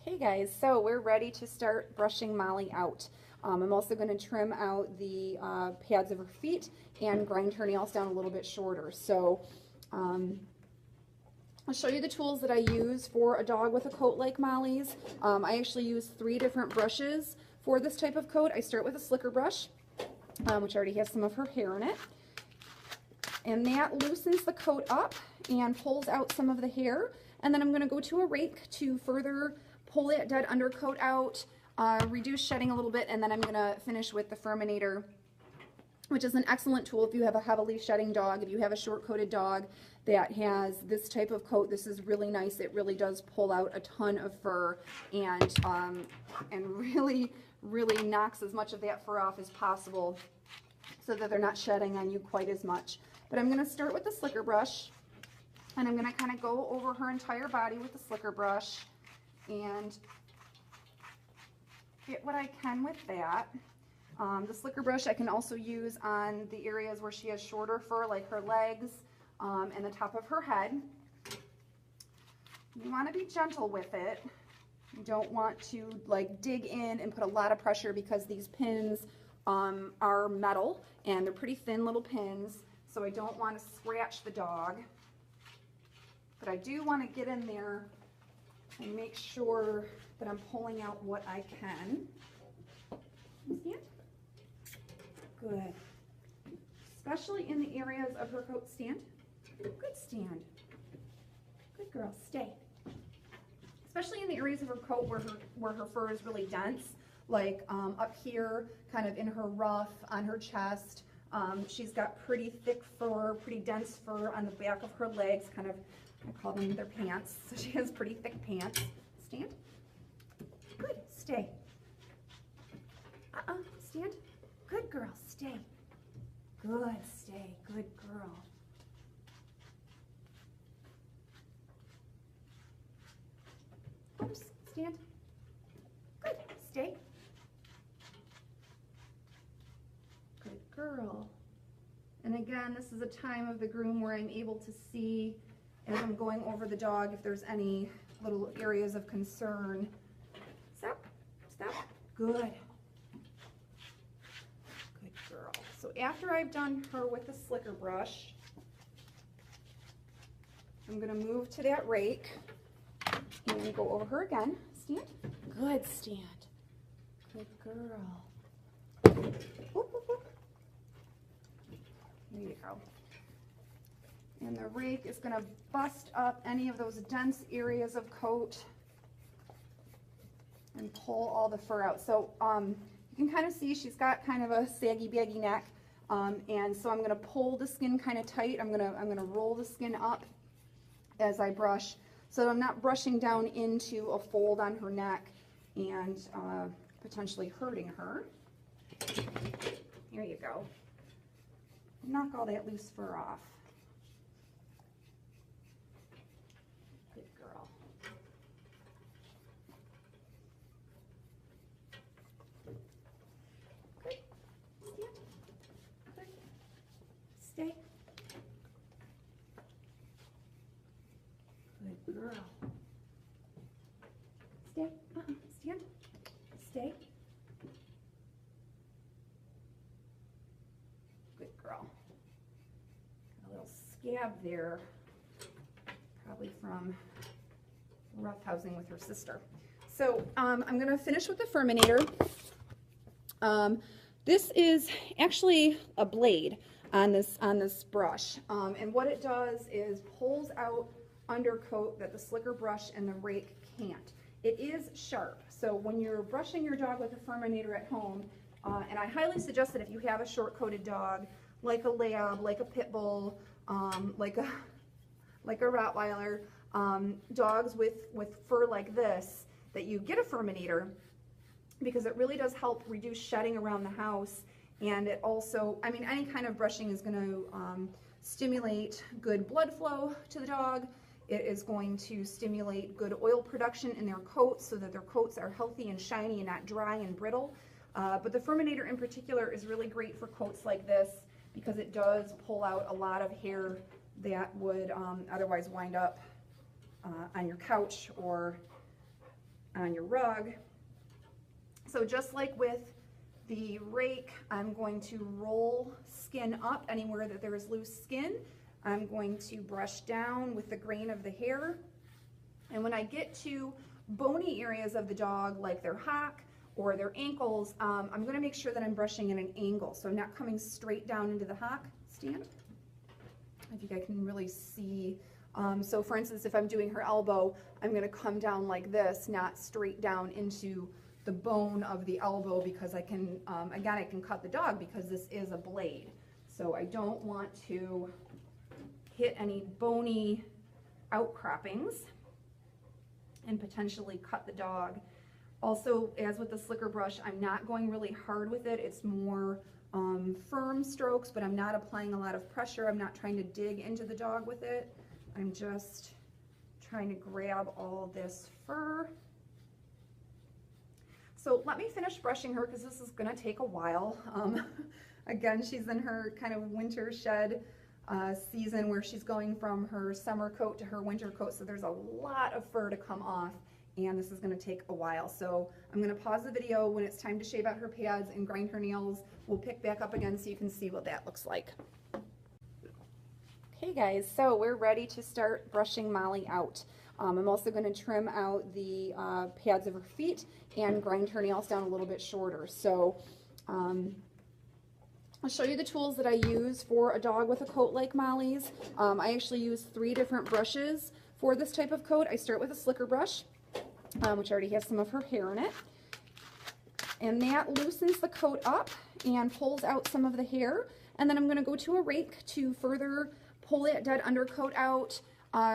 Okay guys, so we're ready to start brushing Molly out. I'm also going to trim out the pads of her feet and grind her nails down a little bit shorter. So I'll show you the tools that I use for a dog with a coat like Molly's. I actually use 3 different brushes for this type of coat. I start with a slicker brush, which already has some of her hair in it. And that loosens the coat up and pulls out some of the hair. And then I'm going to go to a rake to further pull that dead undercoat out, reduce shedding a little bit, and then I'm going to finish with the furminator, which is an excellent tool if you have a heavily shedding dog. If you have a short-coated dog that has this type of coat, this is really nice. It really does pull out a ton of fur and really knocks as much of that fur off as possible so that they're not shedding on you quite as much. But I'm going to start with the slicker brush, and I'm going to kind of go over her entire body with the slicker brush and get what I can with that. The slicker brush I can also use on the areas where she has shorter fur, like her legs and the top of her head. You want to be gentle with it. You don't want to like dig in and put a lot of pressure because these pins are metal and they're pretty thin little pins, so I don't want to scratch the dog. But I do want to get in there and make sure that I'm pulling out what I can. Stand? Good. Especially in the areas of her coat. Stand. Good, stand. Good girl, stay. Especially in the areas of her coat where her fur is really dense, like up here, kind of in her ruff, on her chest. She's got pretty thick fur, pretty dense fur on the back of her legs, kind of, I call them their pants, so she has pretty thick pants. Stand. Good, stay. Stand. Good girl, stay. Good, stay. Good girl. Oops, stand. Good, stay. Good girl. And again, this is a time of the groom where I'm able to see, as I'm going over the dog, if there's any little areas of concern. Stop, stop. Good. Good girl. So after I've done her with the slicker brush, I'm going to move to that rake and go over her again. Stand. Good, stand. Good girl. Whoop, whoop, whoop. There you go. And the rake is going to bust up any of those dense areas of coat and pull all the fur out. So you can kind of see she's got kind of a saggy, baggy neck, and so I'm going to pull the skin kind of tight. I'm going to roll the skin up as I brush, so that I'm not brushing down into a fold on her neck and potentially hurting her. Here you go. Knock all that loose fur off. Good girl. Good. Stand. Good. Stay. Good girl. Stay. Stand. Stay. Good girl. A little scab there, probably from roughhousing with her sister. So I'm going to finish with the furminator. This is actually a blade on this brush, and what it does is pulls out undercoat that the slicker brush and the rake can't. It is sharp, so when you're brushing your dog with a furminator at home, and I highly suggest that if you have a short-coated dog, like a lab, like a pit bull, like a Rottweiler, dogs with fur like this, that you get a furminator, because it really does help reduce shedding around the house. And it also, I mean, any kind of brushing is going to stimulate good blood flow to the dog. It is going to stimulate good oil production in their coats so that their coats are healthy and shiny and not dry and brittle. But the furminator in particular is really great for coats like this because it does pull out a lot of hair that would otherwise wind up on your couch or on your rug. So just like with the rake, I'm going to roll skin up anywhere that there is loose skin. I'm going to brush down with the grain of the hair. And when I get to bony areas of the dog, like their hock or their ankles, I'm going to make sure that I'm brushing at an angle. So I'm not coming straight down into the hock. Stand. If you guys can really see. So for instance, if I'm doing her elbow, I'm going to come down like this, not straight down into the bone of the elbow, because I can, again, I can cut the dog because this is a blade. So I don't want to hit any bony outcroppings and potentially cut the dog. Also, as with the slicker brush, I'm not going really hard with it. It's more firm strokes, but I'm not applying a lot of pressure. I'm not trying to dig into the dog with it. I'm just trying to grab all this fur. So let me finish brushing her because this is going to take a while. Again, she's in her kind of winter shed season where she's going from her summer coat to her winter coat, so there's a lot of fur to come off, and this is going to take a while. So I'm going to pause the video when it's time to shave out her pads and grind her nails. We'll pick back up again so you can see what that looks like. Okay guys, so we're ready to start brushing Molly out. I'm also going to trim out the pads of her feet and grind her nails down a little bit shorter. So I'll show you the tools that I use for a dog with a coat like Molly's. I actually use 3 different brushes for this type of coat. I start with a slicker brush, which already has some of her hair in it. And that loosens the coat up and pulls out some of the hair. And then I'm going to go to a rake to further pull that dead undercoat out,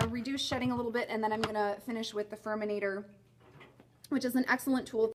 reduce shedding a little bit, and then I'm going to finish with the furminator, which is an excellent tool